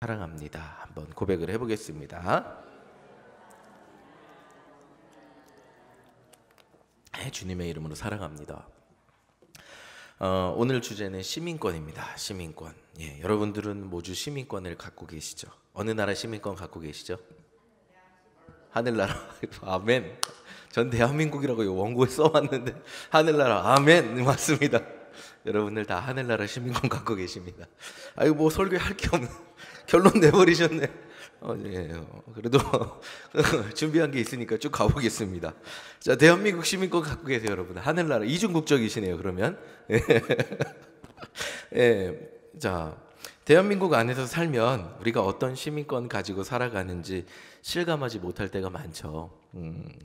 사랑합니다. 한번 고백을 해보겠습니다. 주님의 이름으로 사랑합니다. 오늘 주제는 시민권입니다. 시민권. 여러분들은 모두 시민권을 갖고 계시죠? 어느 나라 시민권 갖고 계시죠? 하늘나라. 아멘. 전 대한민국이라고 원고에 써왔는데 하늘나라. 아멘. 맞습니다. 여러분들 다 하늘나라 시민권 갖고 계십니다. 아이고 뭐 설교할 게 없는 결론 내버리셨네. 그래도 준비한 게 있으니까 쭉 가보겠습니다. 자, 대한민국 시민권 갖고 계세요, 여러분. 하늘나라 이중국적이시네요. 그러면 자, 대한민국 안에서 살면 우리가 어떤 시민권 가지고 살아가는지 실감하지 못할 때가 많죠.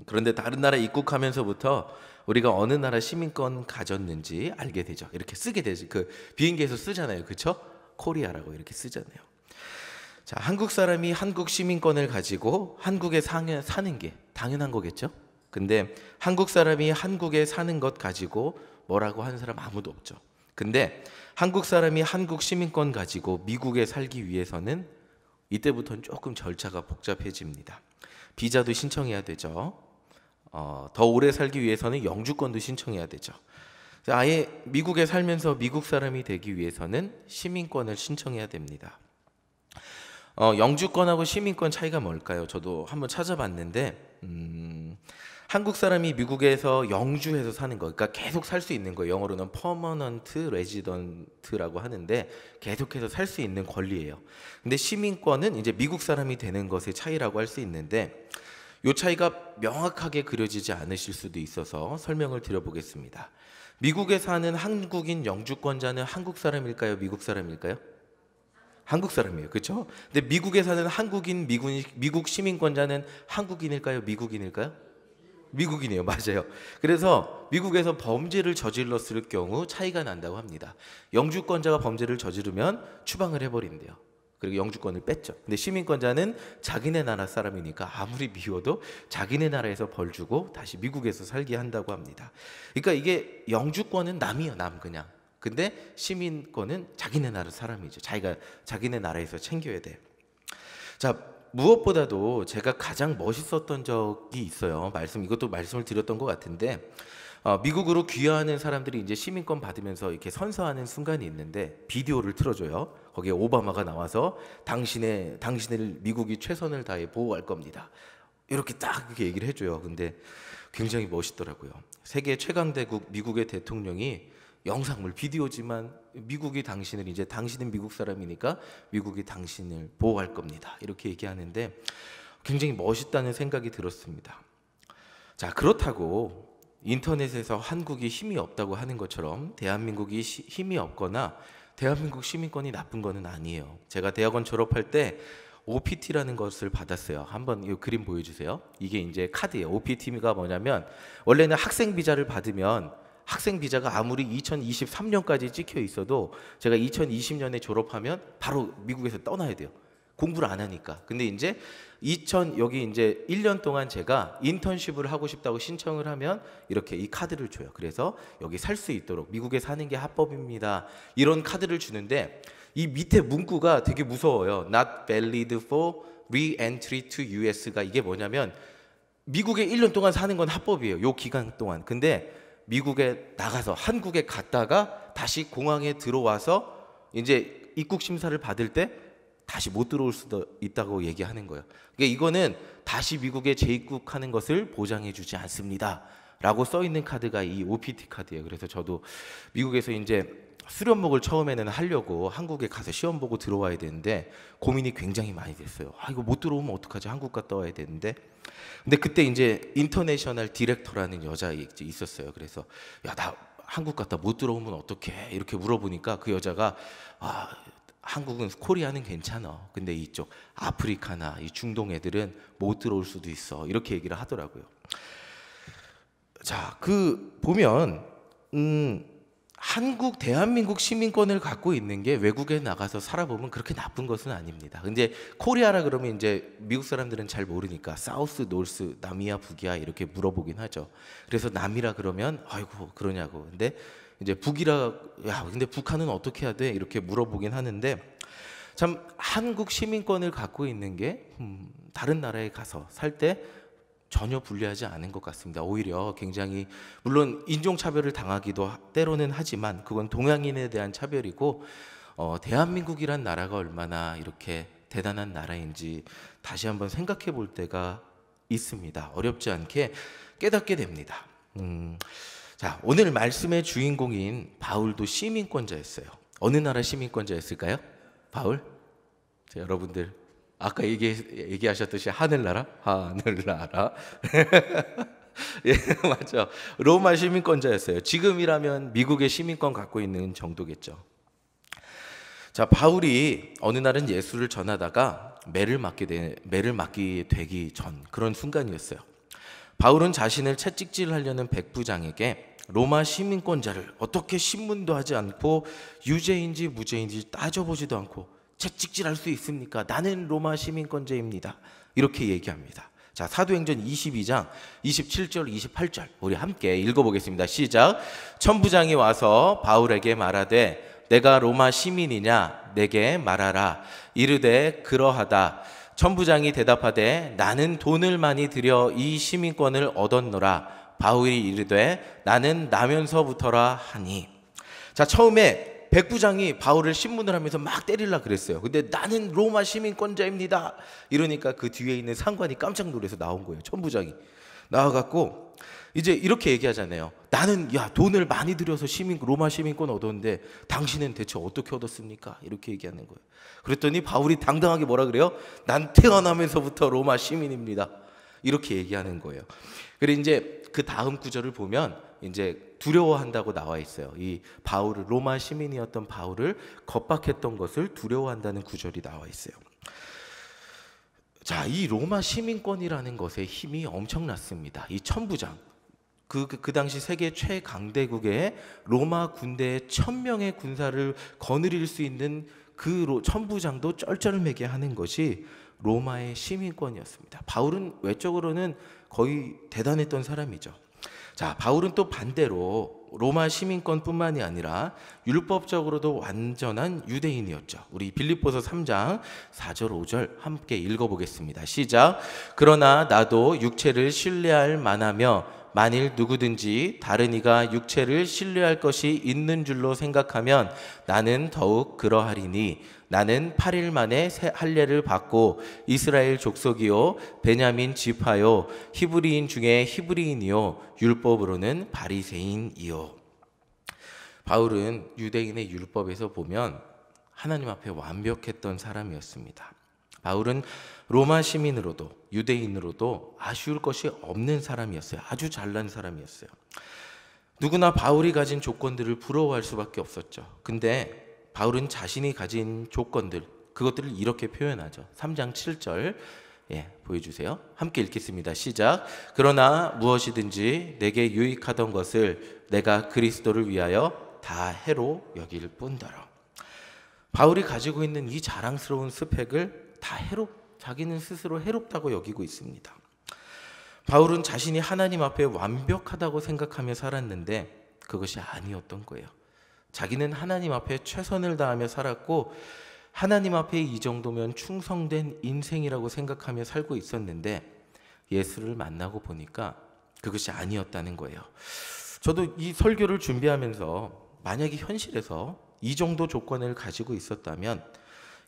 그런데 다른 나라 입국하면서부터 우리가 어느 나라 시민권 가졌는지 알게 되죠. 이렇게 쓰게 되지. 그 비행기에서 쓰잖아요, 그렇죠? 코리아라고 이렇게 쓰잖아요. 자, 한국 사람이 한국 시민권을 가지고 한국에 사는 게 당연한 거겠죠? 근데 한국 사람이 한국에 사는 것 가지고 뭐라고 하는 사람 아무도 없죠. 근데 한국 사람이 한국 시민권 가지고 미국에 살기 위해서는 이때부터는 조금 절차가 복잡해집니다. 비자도 신청해야 되죠. 더 오래 살기 위해서는 영주권도 신청해야 되죠. 아예 미국에 살면서 미국 사람이 되기 위해서는 시민권을 신청해야 됩니다. 영주권하고 시민권 차이가 뭘까요? 저도 한번 찾아봤는데 한국 사람이 미국에서 영주해서 사는 거, 그러니까 계속 살 수 있는 거, 영어로는 permanent resident라고 하는데 계속해서 살 수 있는 권리예요. 근데 시민권은 이제 미국 사람이 되는 것의 차이라고 할 수 있는데 이 차이가 명확하게 그려지지 않으실 수도 있어서 설명을 드려보겠습니다. 미국에 사는 한국인 영주권자는 한국 사람일까요? 미국 사람일까요? 한국 사람이에요. 그렇죠? 근데 미국에 사는 한국인 미국 시민권자는 한국인일까요? 미국인일까요? 미국인이에요. 맞아요. 그래서 미국에서 범죄를 저질렀을 경우 차이가 난다고 합니다. 영주권자가 범죄를 저지르면 추방을 해버린대요. 그리고 영주권을 뺐죠. 근데 시민권자는 자기네 나라 사람이니까 아무리 미워도 자기네 나라에서 벌 주고 다시 미국에서 살게 한다고 합니다. 그러니까 이게 영주권은 남이에요. 남 그냥. 근데 시민권은 자기네 나라 사람이죠. 자기가 자기네 나라에서 챙겨야 돼. 자, 무엇보다도 제가 가장 멋있었던 적이 있어요. 이것도 말씀을 드렸던 것 같은데 미국으로 귀화하는 사람들이 이제 시민권 받으면서 이렇게 선서하는 순간이 있는데 비디오를 틀어줘요. 거기에 오바마가 나와서 당신을 미국이 최선을 다해 보호할 겁니다. 이렇게 딱 이렇게 얘기를 해줘요. 근데 굉장히 멋있더라고요. 세계 최강대국 미국의 대통령이 영상물 비디오지만 미국이 당신을 이제 당신은 미국 사람이니까 미국이 당신을 보호할 겁니다. 이렇게 얘기하는데 굉장히 멋있다는 생각이 들었습니다. 자, 그렇다고 인터넷에서 한국이 힘이 없다고 하는 것처럼 대한민국이 힘이 없거나 대한민국 시민권이 나쁜 거는 아니에요. 제가 대학원 졸업할 때 OPT라는 것을 받았어요. 한번 이 그림 보여주세요. 이게 이제 카드예요. OPT가 뭐냐면 원래는 학생 비자를 받으면 학생 비자가 아무리 2023년까지 찍혀 있어도 제가 2020년에 졸업하면 바로 미국에서 떠나야 돼요. 공부를 안 하니까. 근데 이제 여기 이제 1년 동안 제가 인턴십을 하고 싶다고 신청을 하면 이렇게 이 카드를 줘요. 그래서 여기 살 수 있도록 미국에 사는 게 합법입니다. 이런 카드를 주는데 이 밑에 문구가 되게 무서워요. Not valid for re-entry to US가 이게 뭐냐면 미국에 1년 동안 사는 건 합법이에요. 요 기간 동안. 근데 미국에 나가서 한국에 갔다가 다시 공항에 들어와서 이제 입국 심사를 받을 때 다시 못 들어올 수도 있다고 얘기하는 거예요. 그러니까 이거는 다시 미국에 재입국하는 것을 보장해 주지 않습니다. 라고 써 있는 카드가 이 OPT 카드예요. 그래서 저도 미국에서 이제 수련목을 처음에는 하려고 한국에 가서 시험 보고 들어와야 되는데 고민이 굉장히 많이 됐어요. 이거 못 들어오면 어떡하지? 한국 갔다 와야 되는데. 근데 그때 이제 인터내셔널 디렉터라는 여자 있었어요. 그래서 야, 나 한국 갔다 못 들어오면 어떡해? 이렇게 물어보니까 그 여자가 한국은 코리아는 괜찮아. 근데 이쪽 아프리카나 이 중동 애들은 못 들어올 수도 있어. 이렇게 얘기를 하더라고요. 자, 보면 대한민국 시민권을 갖고 있는 게 외국에 나가서 살아보면 그렇게 나쁜 것은 아닙니다. 근데 코리아라 그러면 이제 미국 사람들은 잘 모르니까 사우스, 노스, 남이야, 북이야 이렇게 물어보긴 하죠. 그래서 남이라 그러면 아이고 그러냐고. 근데 이제 북이라 근데 북한은 어떻게 해야 돼? 이렇게 물어보긴 하는데 참 한국 시민권을 갖고 있는 게 다른 나라에 가서 살 때 전혀 불리하지 않은 것 같습니다. 오히려 굉장히, 물론 인종차별을 당하기도 때로는 하지만 그건 동양인에 대한 차별이고, 대한민국이란 나라가 얼마나 이렇게 대단한 나라인지 다시 한번 생각해 볼 때가 있습니다. 어렵지 않게 깨닫게 됩니다. 자, 오늘 말씀의 주인공인 바울도 시민권자였어요. 어느 나라 시민권자였을까요? 바울? 자, 여러분들 아까 얘기하셨듯이 하늘나라? 하늘나라. 예, 맞죠. 로마 시민권자였어요. 지금이라면 미국의 시민권 갖고 있는 정도겠죠. 자, 바울이 어느 날은 예수를 전하다가 매를 맞게 되기 전 그런 순간이었어요. 바울은 자신을 채찍질하려는 백부장에게 로마 시민권자를 어떻게 신문도 하지 않고 유죄인지 무죄인지 따져보지도 않고 채찍질할 수 있습니까? 나는 로마 시민권자입니다. 이렇게 얘기합니다. 자, 사도행전 22장 27절 28절 우리 함께 읽어보겠습니다. 시작. 천부장이 와서 바울에게 말하되 내가 로마 시민이냐 내게 말하라. 이르되 그러하다. 천부장이 대답하되 나는 돈을 많이 들여 이 시민권을 얻었노라. 바울이 이르되 나는 나면서부터라 하니. 자, 처음에 백부장이 바울을 신문을 하면서 막 때리려고 그랬어요. 근데 나는 로마 시민권자입니다. 이러니까 그 뒤에 있는 상관이 깜짝 놀라서 나온 거예요. 천부장이 나와갖고 이제 이렇게 얘기하잖아요. 나는 돈을 많이 들여서 로마 시민권 얻었는데 당신은 대체 어떻게 얻었습니까? 이렇게 얘기하는 거예요. 그랬더니 바울이 당당하게 뭐라 그래요? 난 태어나면서부터 로마 시민입니다. 이렇게 얘기하는 거예요. 그리고 이제 그 다음 구절을 보면 이제 두려워한다고 나와 있어요. 이 바울을, 로마 시민이었던 바울을 겁박했던 것을 두려워한다는 구절이 나와 있어요. 자, 이 로마 시민권이라는 것의 힘이 엄청났습니다. 이 천부장, 그 당시 세계 최강대국의 로마 군대의 1000명의 군사를 거느릴 수 있는 그 천부장도 쩔쩔매게 하는 것이 로마의 시민권이었습니다. 바울은 외적으로는 거의 대단했던 사람이죠. 자, 바울은 또 반대로 로마 시민권뿐만이 아니라 율법적으로도 완전한 유대인이었죠. 우리 빌립보서 3장 4절 5절 함께 읽어보겠습니다. 시작. 그러나 나도 육체를 신뢰할 만하며 만일 누구든지 다른 이가 육체를 신뢰할 것이 있는 줄로 생각하면 나는 더욱 그러하리니 나는 8일 만에 새 할례를 받고 이스라엘 족속이요 베냐민 지파요 히브리인 중에 히브리인이요 율법으로는 바리새인이요. 바울은 유대인의 율법에서 보면 하나님 앞에 완벽했던 사람이었습니다. 바울은 로마 시민으로도 유대인으로도 아쉬울 것이 없는 사람이었어요. 아주 잘난 사람이었어요. 누구나 바울이 가진 조건들을 부러워할 수밖에 없었죠. 근데 바울은 자신이 가진 조건들, 그것들을 이렇게 표현하죠. 3장 7절 보여주세요. 함께 읽겠습니다. 시작. 그러나 무엇이든지 내게 유익하던 것을 내가 그리스도를 위하여 다 해로 여길 뿐더러. 바울이 가지고 있는 이 자랑스러운 스펙을 다 자기는 스스로 해롭다고 여기고 있습니다. 바울은 자신이 하나님 앞에 완벽하다고 생각하며 살았는데 그것이 아니었던 거예요. 자기는 하나님 앞에 최선을 다하며 살았고 하나님 앞에 이 정도면 충성된 인생이라고 생각하며 살고 있었는데 예수를 만나고 보니까 그것이 아니었다는 거예요. 저도 이 설교를 준비하면서 만약에 현실에서 이 정도 조건을 가지고 있었다면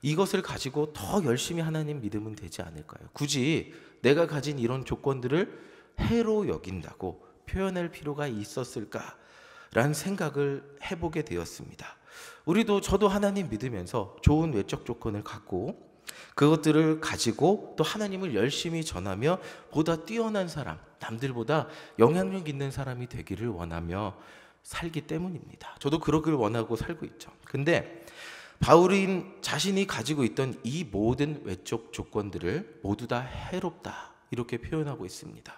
이것을 가지고 더 열심히 하나님 믿으면 되지 않을까요? 굳이 내가 가진 이런 조건들을 해로 여긴다고 표현할 필요가 있었을까라는 생각을 해보게 되었습니다. 저도 하나님 믿으면서 좋은 외적 조건을 갖고 그것들을 가지고 또 하나님을 열심히 전하며 보다 뛰어난 사람, 남들보다 영향력 있는 사람이 되기를 원하며 살기 때문입니다. 저도 그러길 원하고 살고 있죠. 근데 바울은 자신이 가지고 있던 이 모든 외적 조건들을 모두 다 해롭다 이렇게 표현하고 있습니다.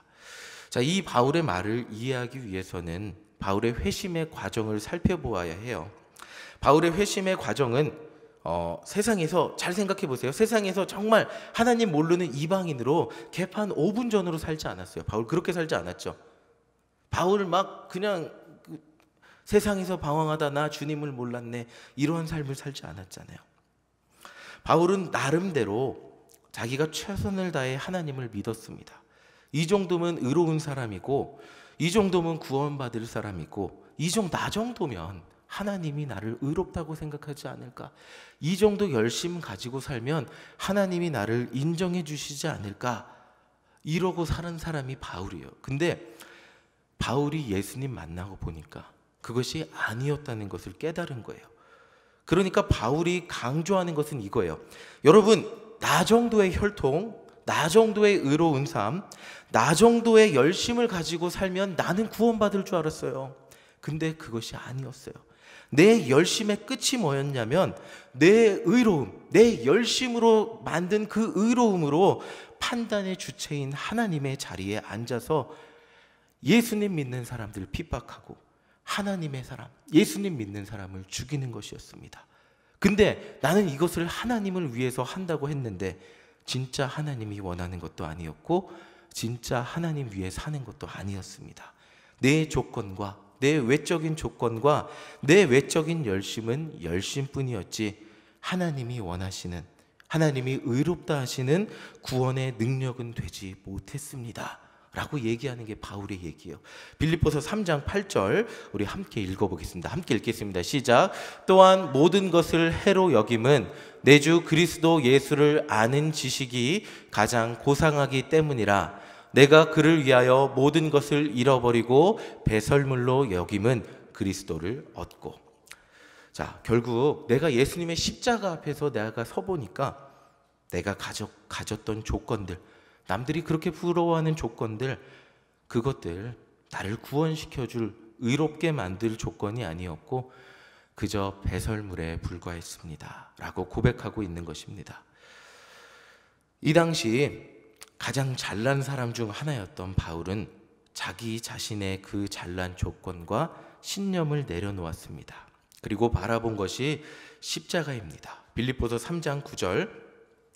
자, 이 바울의 말을 이해하기 위해서는 바울의 회심의 과정을 살펴보아야 해요. 바울의 회심의 과정은 세상에서 잘 생각해 보세요. 세상에서 정말 하나님 모르는 이방인으로 개판 5분 전으로 살지 않았어요. 바울 그렇게 살지 않았죠. 바울 막 그냥 세상에서 방황하다 나 주님을 몰랐네 이런 삶을 살지 않았잖아요. 바울은 나름대로 자기가 최선을 다해 하나님을 믿었습니다. 이 정도면 의로운 사람이고, 이 정도면 구원받을 사람이고, 나 정도면 하나님이 나를 의롭다고 생각하지 않을까? 이 정도 열심 가지고 살면 하나님이 나를 인정해 주시지 않을까? 이러고 사는 사람이 바울이에요. 근데 바울이 예수님 만나고 보니까 그것이 아니었다는 것을 깨달은 거예요. 그러니까 바울이 강조하는 것은 이거예요. 여러분, 나 정도의 혈통, 나 정도의 의로운 삶, 나 정도의 열심을 가지고 살면 나는 구원받을 줄 알았어요. 근데 그것이 아니었어요. 내 열심의 끝이 뭐였냐면 내 의로움, 내 열심으로 만든 그 의로움으로 판단의 주체인 하나님의 자리에 앉아서 예수님 믿는 사람들을 핍박하고 하나님의 사람, 예수님 믿는 사람을 죽이는 것이었습니다. 근데 나는 이것을 하나님을 위해서 한다고 했는데 진짜 하나님이 원하는 것도 아니었고 진짜 하나님 위해 사는 것도 아니었습니다. 내 조건과 내 외적인 조건과 내 외적인 열심은 열심뿐이었지 하나님이 원하시는, 하나님이 의롭다 하시는 구원의 능력은 되지 못했습니다 라고 얘기하는 게 바울의 얘기예요. 빌립보서 3장 8절 우리 함께 읽어보겠습니다. 함께 읽겠습니다. 시작. 또한 모든 것을 해로 여김은 내 주 그리스도 예수를 아는 지식이 가장 고상하기 때문이라. 내가 그를 위하여 모든 것을 잃어버리고 배설물로 여김은 그리스도를 얻고. 자, 결국 내가 예수님의 십자가 앞에서 내가 서보니까 내가 가졌던 조건들, 남들이 그렇게 부러워하는 조건들, 그것들 나를 구원시켜줄, 의롭게 만들 조건이 아니었고 그저 배설물에 불과했습니다 라고 고백하고 있는 것입니다. 이 당시 가장 잘난 사람 중 하나였던 바울은 자기 자신의 그 잘난 조건과 신념을 내려놓았습니다. 그리고 바라본 것이 십자가입니다. 빌립보서 3장 9절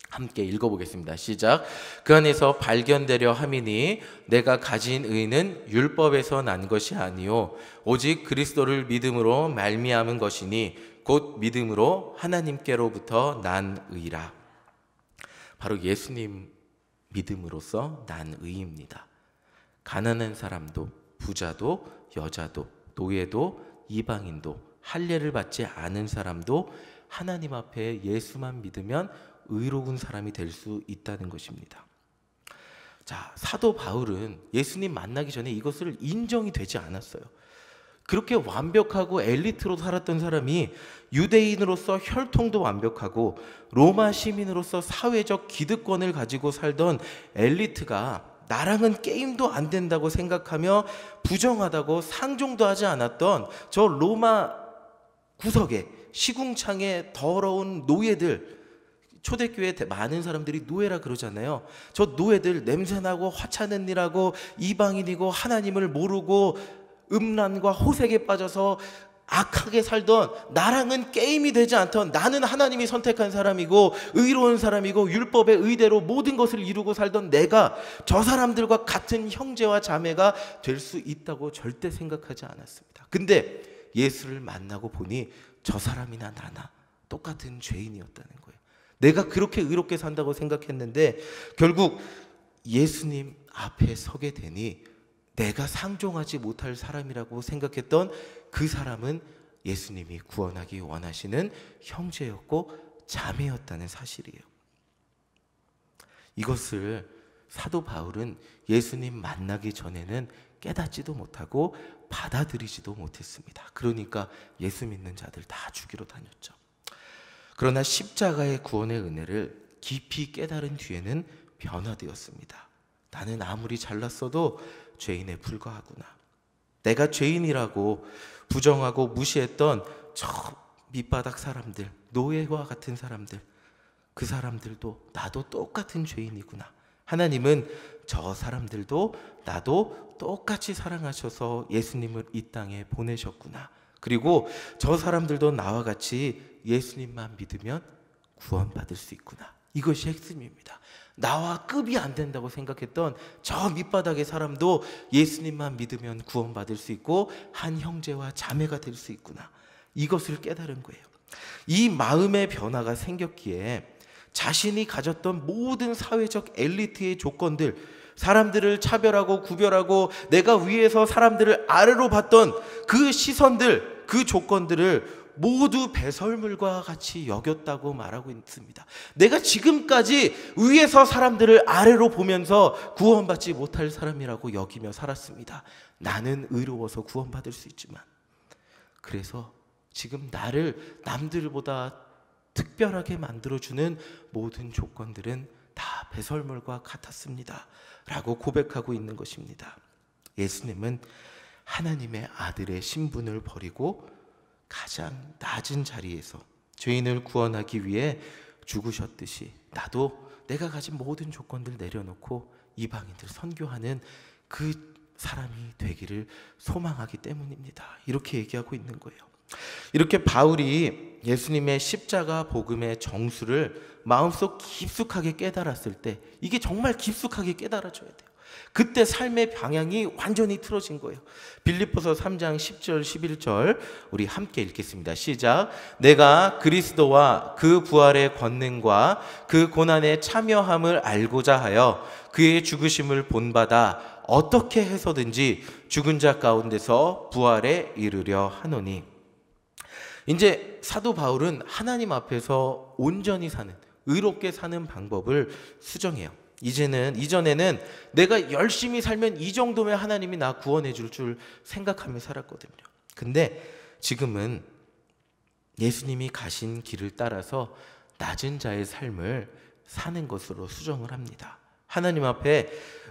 함께 읽어보겠습니다. 시작. 그 안에서 발견되려 함이니 내가 가진 의는 율법에서 난 것이 아니요 오직 그리스도를 믿음으로 말미암은 것이니 곧 믿음으로 하나님께로부터 난 의라. 바로 예수님 믿음으로써 난 의입니다. 가난한 사람도 부자도 여자도 노예도 이방인도 할례를 받지 않은 사람도 하나님 앞에 예수만 믿으면 의로운 사람이 될 수 있다는 것입니다. 자, 사도 바울은 예수님 만나기 전에 이것을 인정이 되지 않았어요. 그렇게 완벽하고 엘리트로 살았던 사람이 유대인으로서 혈통도 완벽하고 로마 시민으로서 사회적 기득권을 가지고 살던 엘리트가 나랑은 게임도 안 된다고 생각하며 부정하다고 상종도 하지 않았던 저 로마 구석에 시궁창에 더러운 노예들, 초대교회 많은 사람들이 노예라 그러잖아요. 저 노예들 냄새나고 화차는 일하고 이방인이고 하나님을 모르고 음란과 호색에 빠져서 악하게 살던, 나랑은 게임이 되지 않던, 나는 하나님이 선택한 사람이고 의로운 사람이고 율법의 의대로 모든 것을 이루고 살던 내가 저 사람들과 같은 형제와 자매가 될 수 있다고 절대 생각하지 않았습니다. 근데 예수를 만나고 보니 저 사람이나 나나 똑같은 죄인이었다는 거예요. 내가 그렇게 의롭게 산다고 생각했는데 결국 예수님 앞에 서게 되니 내가 상종하지 못할 사람이라고 생각했던 그 사람은 예수님이 구원하기 원하시는 형제였고 자매였다는 사실이에요. 이것을 사도 바울은 예수님 만나기 전에는 깨닫지도 못하고 받아들이지도 못했습니다. 그러니까 예수 믿는 자들 다 죽이러 다녔죠. 그러나 십자가의 구원의 은혜를 깊이 깨달은 뒤에는 변화되었습니다. 나는 아무리 잘났어도 죄인에 불과하구나. 내가 죄인이라고 부정하고 무시했던 저 밑바닥 사람들, 노예와 같은 사람들, 그 사람들도 나도 똑같은 죄인이구나. 하나님은 저 사람들도 나도 똑같이 사랑하셔서 예수님을 이 땅에 보내셨구나. 그리고 저 사람들도 나와 같이 예수님만 믿으면 구원받을 수 있구나. 이것이 핵심입니다. 나와 급이 안 된다고 생각했던 저 밑바닥의 사람도 예수님만 믿으면 구원받을 수 있고 한 형제와 자매가 될 수 있구나. 이것을 깨달은 거예요. 이 마음의 변화가 생겼기에 자신이 가졌던 모든 사회적 엘리트의 조건들, 사람들을 차별하고 구별하고 내가 위에서 사람들을 아래로 봤던 그 시선들, 그 조건들을 모두 배설물과 같이 여겼다고 말하고 있습니다. 내가 지금까지 위에서 사람들을 아래로 보면서 구원받지 못할 사람이라고 여기며 살았습니다. 나는 의로워서 구원받을 수 있지만, 그래서 지금 나를 남들보다 특별하게 만들어주는 모든 조건들은 다 배설물과 같았습니다 라고 고백하고 있는 것입니다. 예수님은 하나님의 아들의 신분을 버리고 가장 낮은 자리에서 죄인을 구원하기 위해 죽으셨듯이, 나도 내가 가진 모든 조건들 내려놓고 이방인들 선교하는 그 사람이 되기를 소망하기 때문입니다. 이렇게 얘기하고 있는 거예요. 이렇게 바울이 예수님의 십자가 복음의 정수를 마음속 깊숙하게 깨달았을 때, 이게 정말 깊숙하게 깨달아져야 돼요. 그때 삶의 방향이 완전히 틀어진 거예요. 빌립보서 3장 10절 11절 우리 함께 읽겠습니다. 시작. 내가 그리스도와 그 부활의 권능과 그 고난의 참여함을 알고자 하여 그의 죽으심을 본받아 어떻게 해서든지 죽은 자 가운데서 부활에 이르려 하노니. 이제 사도 바울은 하나님 앞에서 온전히 사는, 의롭게 사는 방법을 수정해요. 이전에는 내가 열심히 살면 이 정도면 하나님이 나 구원해 줄 생각하며 살았거든요. 근데 지금은 예수님이 가신 길을 따라서 낮은 자의 삶을 사는 것으로 수정을 합니다. 하나님 앞에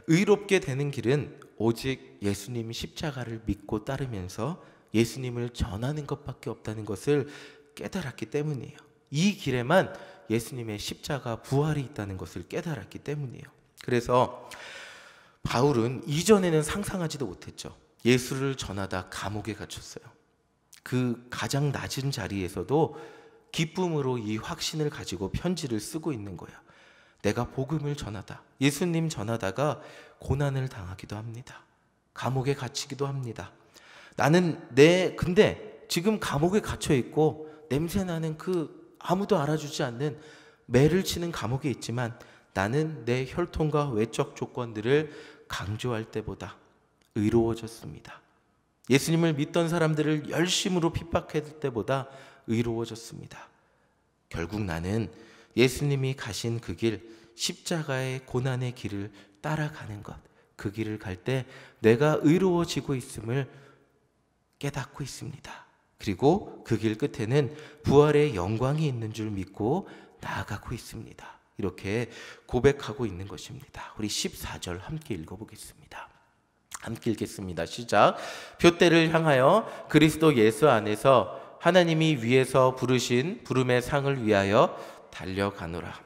의롭게 되는 길은 오직 예수님 십자가를 믿고 따르면서 예수님을 전하는 것밖에 없다는 것을 깨달았기 때문이에요. 이 길에만 예수님의 십자가 부활이 있다는 것을 깨달았기 때문이에요. 그래서 바울은 이전에는 상상하지도 못했죠. 예수를 전하다 감옥에 갇혔어요. 그 가장 낮은 자리에서도 기쁨으로 이 확신을 가지고 편지를 쓰고 있는 거예요. 내가 복음을 전하다, 예수님 전하다가 고난을 당하기도 합니다. 감옥에 갇히기도 합니다. 근데 지금 감옥에 갇혀 있고 냄새나는 그 아무도 알아주지 않는 매를 치는 감옥에 있지만, 나는 내 혈통과 외적 조건들을 강조할 때보다 의로워졌습니다. 예수님을 믿던 사람들을 열심으로 핍박할 때보다 의로워졌습니다. 결국 나는 예수님이 가신 그 길, 십자가의 고난의 길을 따라가는 것, 그 길을 갈 때 내가 의로워지고 있음을 깨닫고 있습니다. 그리고 그 길 끝에는 부활의 영광이 있는 줄 믿고 나아가고 있습니다. 이렇게 고백하고 있는 것입니다. 우리 14절 함께 읽어보겠습니다. 함께 읽겠습니다. 시작. 표대를 향하여 그리스도 예수 안에서 하나님이 위에서 부르신 부름의 상을 위하여 달려가노라.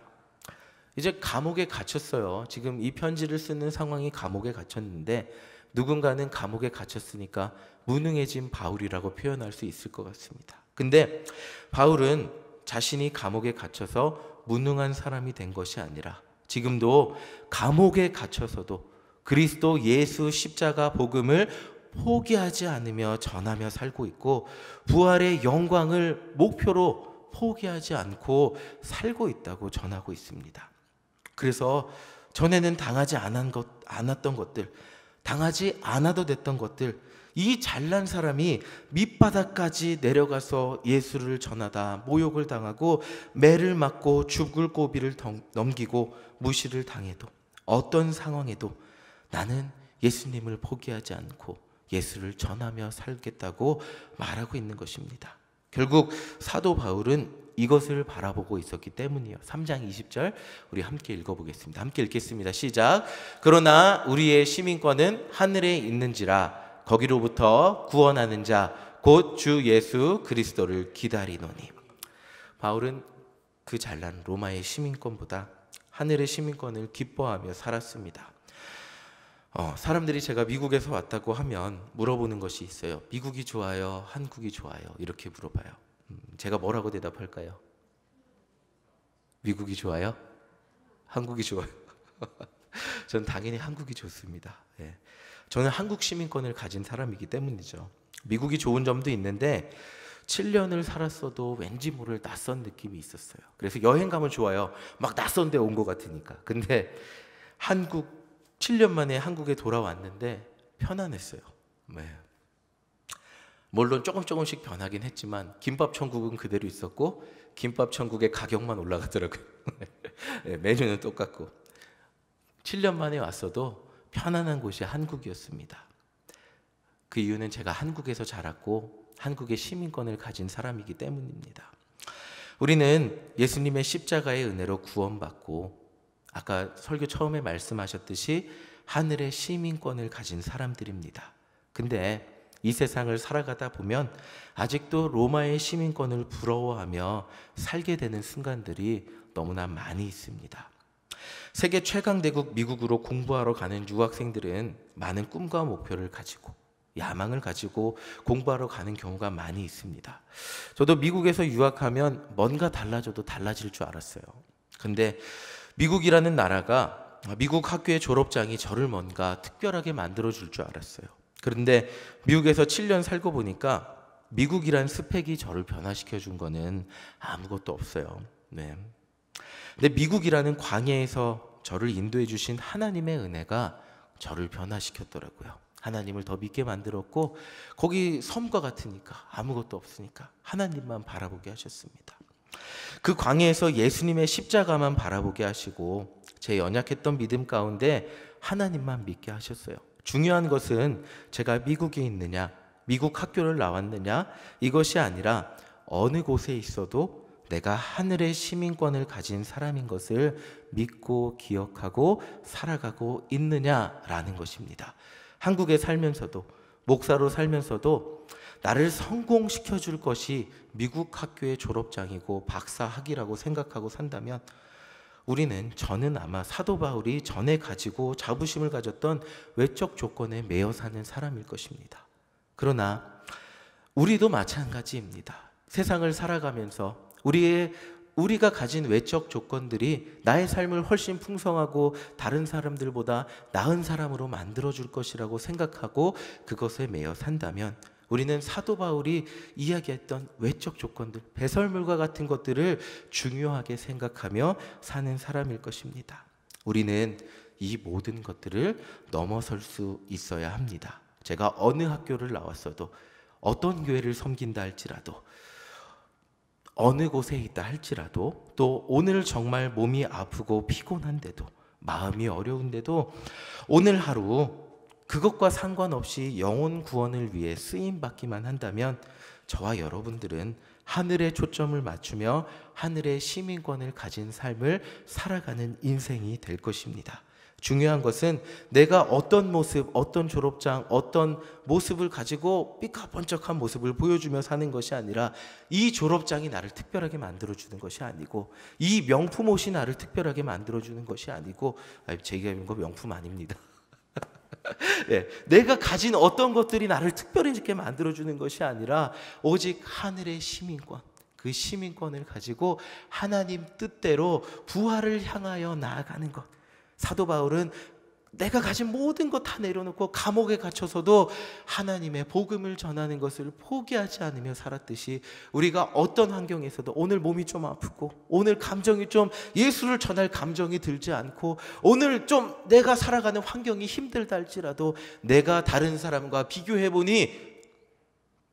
이제 감옥에 갇혔어요. 지금 이 편지를 쓰는 상황이 감옥에 갇혔는데, 누군가는 감옥에 갇혔으니까 무능해진 바울이라고 표현할 수 있을 것 같습니다. 근데 바울은 자신이 감옥에 갇혀서 무능한 사람이 된 것이 아니라, 지금도 감옥에 갇혀서도 그리스도 예수 십자가 복음을 포기하지 않으며 전하며 살고 있고, 부활의 영광을 목표로 포기하지 않고 살고 있다고 전하고 있습니다. 그래서 전에는 당하지 않았던 것들, 당하지 않아도 됐던 것들, 이 잘난 사람이 밑바닥까지 내려가서 예수를 전하다 모욕을 당하고 매를 맞고 죽을 고비를 넘기고 무시를 당해도, 어떤 상황에도 나는 예수님을 포기하지 않고 예수를 전하며 살겠다고 말하고 있는 것입니다. 결국 사도 바울은 이것을 바라보고 있었기 때문이에요. 3장 20절 우리 함께 읽어보겠습니다. 함께 읽겠습니다. 시작. 그러나 우리의 시민권은 하늘에 있는지라 거기로부터 구원하는 자 곧 주 예수 그리스도를 기다리노니. 바울은 그 잘난 로마의 시민권보다 하늘의 시민권을 기뻐하며 살았습니다. 사람들이 제가 미국에서 왔다고 하면 물어보는 것이 있어요. 미국이 좋아요? 한국이 좋아요? 이렇게 물어봐요. 제가 뭐라고 대답할까요? 미국이 좋아요? 한국이 좋아요? 전 당연히 한국이 좋습니다. 예. 저는 한국 시민권을 가진 사람이기 때문이죠. 미국이 좋은 점도 있는데 7년을 살았어도 왠지 모를 낯선 느낌이 있었어요. 그래서 여행 가면 좋아요. 막 낯선 데 온 것 같으니까. 근데 7년 만에 한국에 돌아왔는데 편안했어요. 네. 물론 조금씩 변하긴 했지만 김밥 천국은 그대로 있었고 김밥 천국의 가격만 올라가더라고요. 네, 메뉴는 똑같고 7년 만에 왔어도 편안한 곳이 한국이었습니다. 그 이유는 제가 한국에서 자랐고 한국의 시민권을 가진 사람이기 때문입니다. 우리는 예수님의 십자가의 은혜로 구원받고 아까 설교 처음에 말씀하셨듯이 하늘의 시민권을 가진 사람들입니다. 근데 이 세상을 살아가다 보면 아직도 로마의 시민권을 부러워하며 살게 되는 순간들이 너무나 많이 있습니다. 세계 최강대국 미국으로 공부하러 가는 유학생들은 많은 꿈과 목표를 가지고 야망을 가지고 공부하러 가는 경우가 많이 있습니다. 저도 미국에서 유학하면 뭔가 달라져도 달라질 줄 알았어요. 근데 미국이라는 나라가 미국 학교의 졸업장이 저를 뭔가 특별하게 만들어줄 줄 알았어요. 그런데 미국에서 7년 살고 보니까 미국이란 스펙이 저를 변화시켜 준 거는 아무것도 없어요. 네. 근데 미국이라는 광야에서 저를 인도해 주신 하나님의 은혜가 저를 변화시켰더라고요. 하나님을 더 믿게 만들었고 거기 섬과 같으니까 아무것도 없으니까 하나님만 바라보게 하셨습니다. 그 광야에서 예수님의 십자가만 바라보게 하시고 제 연약했던 믿음 가운데 하나님만 믿게 하셨어요. 중요한 것은 제가 미국에 있느냐, 미국 학교를 나왔느냐 이것이 아니라 어느 곳에 있어도 내가 하늘의 시민권을 가진 사람인 것을 믿고 기억하고 살아가고 있느냐라는 것입니다. 한국에 살면서도 목사로 살면서도 나를 성공시켜 줄 것이 미국 학교의 졸업장이고 박사학위라고 생각하고 산다면 저는 아마 사도 바울이 전에 가지고 자부심을 가졌던 외적 조건에 매여 사는 사람일 것입니다. 그러나 우리도 마찬가지입니다. 세상을 살아가면서 우리가 가진 외적 조건들이 나의 삶을 훨씬 풍성하고 다른 사람들보다 나은 사람으로 만들어줄 것이라고 생각하고 그것에 매여 산다면 우리는 사도 바울이 이야기했던 외적 조건들, 배설물과 같은 것들을 중요하게 생각하며 사는 사람일 것입니다. 우리는 이 모든 것들을 넘어설 수 있어야 합니다. 제가 어느 학교를 나왔어도 어떤 교회를 섬긴다 할지라도 어느 곳에 있다 할지라도 또 오늘 정말 몸이 아프고 피곤한데도 마음이 어려운데도 오늘 하루 그것과 상관없이 영혼 구원을 위해 쓰임받기만 한다면 저와 여러분들은 하늘에 초점을 맞추며 하늘의 시민권을 가진 삶을 살아가는 인생이 될 것입니다. 중요한 것은 내가 어떤 모습, 어떤 졸업장, 어떤 모습을 가지고 삐까번쩍한 모습을 보여주며 사는 것이 아니라 이 졸업장이 나를 특별하게 만들어주는 것이 아니고 이 명품 옷이 나를 특별하게 만들어주는 것이 아니고 제가 입은 거 명품 아닙니다. 네, 내가 가진 어떤 것들이 나를 특별하게 만들어주는 것이 아니라 오직 하늘의 시민권, 그 시민권을 가지고 하나님 뜻대로 부활을 향하여 나아가는 것. 사도 바울은 내가 가진 모든 것 다 내려놓고 감옥에 갇혀서도 하나님의 복음을 전하는 것을 포기하지 않으며 살았듯이 우리가 어떤 환경에서도 오늘 몸이 좀 아프고 오늘 감정이 좀 예수를 전할 감정이 들지 않고 오늘 좀 내가 살아가는 환경이 힘들다 할지라도 내가 다른 사람과 비교해보니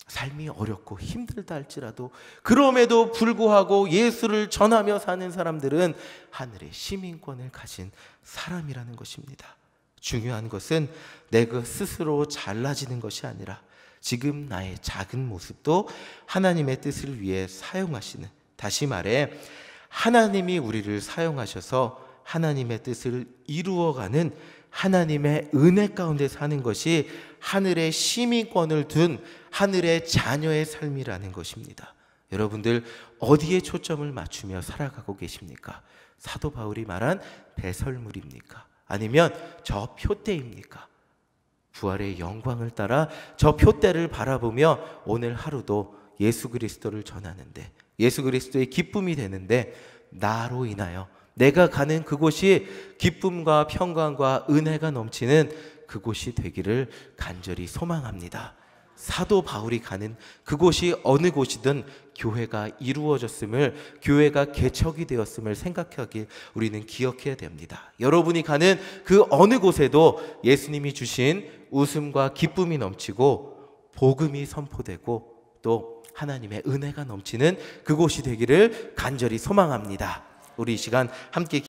삶이 어렵고 힘들다 할지라도 그럼에도 불구하고 예수를 전하며 사는 사람들은 하늘의 시민권을 가진 사람이라는 것입니다. 중요한 것은 내가 스스로 잘나지는 것이 아니라 지금 나의 작은 모습도 하나님의 뜻을 위해 사용하시는, 다시 말해 하나님이 우리를 사용하셔서 하나님의 뜻을 이루어가는 하나님의 은혜 가운데 사는 것이 하늘의 시민권을 둔 하늘의 자녀의 삶이라는 것입니다. 여러분들 어디에 초점을 맞추며 살아가고 계십니까? 사도 바울이 말한 배설물입니까? 아니면 저 표대입니까? 부활의 영광을 따라 저 표대를 바라보며 오늘 하루도 예수 그리스도를 전하는데 예수 그리스도의 기쁨이 되는데 나로 인하여 내가 가는 그곳이 기쁨과 평강과 은혜가 넘치는 그곳이 되기를 간절히 소망합니다. 사도 바울이 가는 그곳이 어느 곳이든 교회가 이루어졌음을, 교회가 개척이 되었음을 생각하길 우리는 기억해야 됩니다. 여러분이 가는 그 어느 곳에도 예수님이 주신 웃음과 기쁨이 넘치고 복음이 선포되고 또 하나님의 은혜가 넘치는 그곳이 되기를 간절히 소망합니다. 우리 이 시간 함께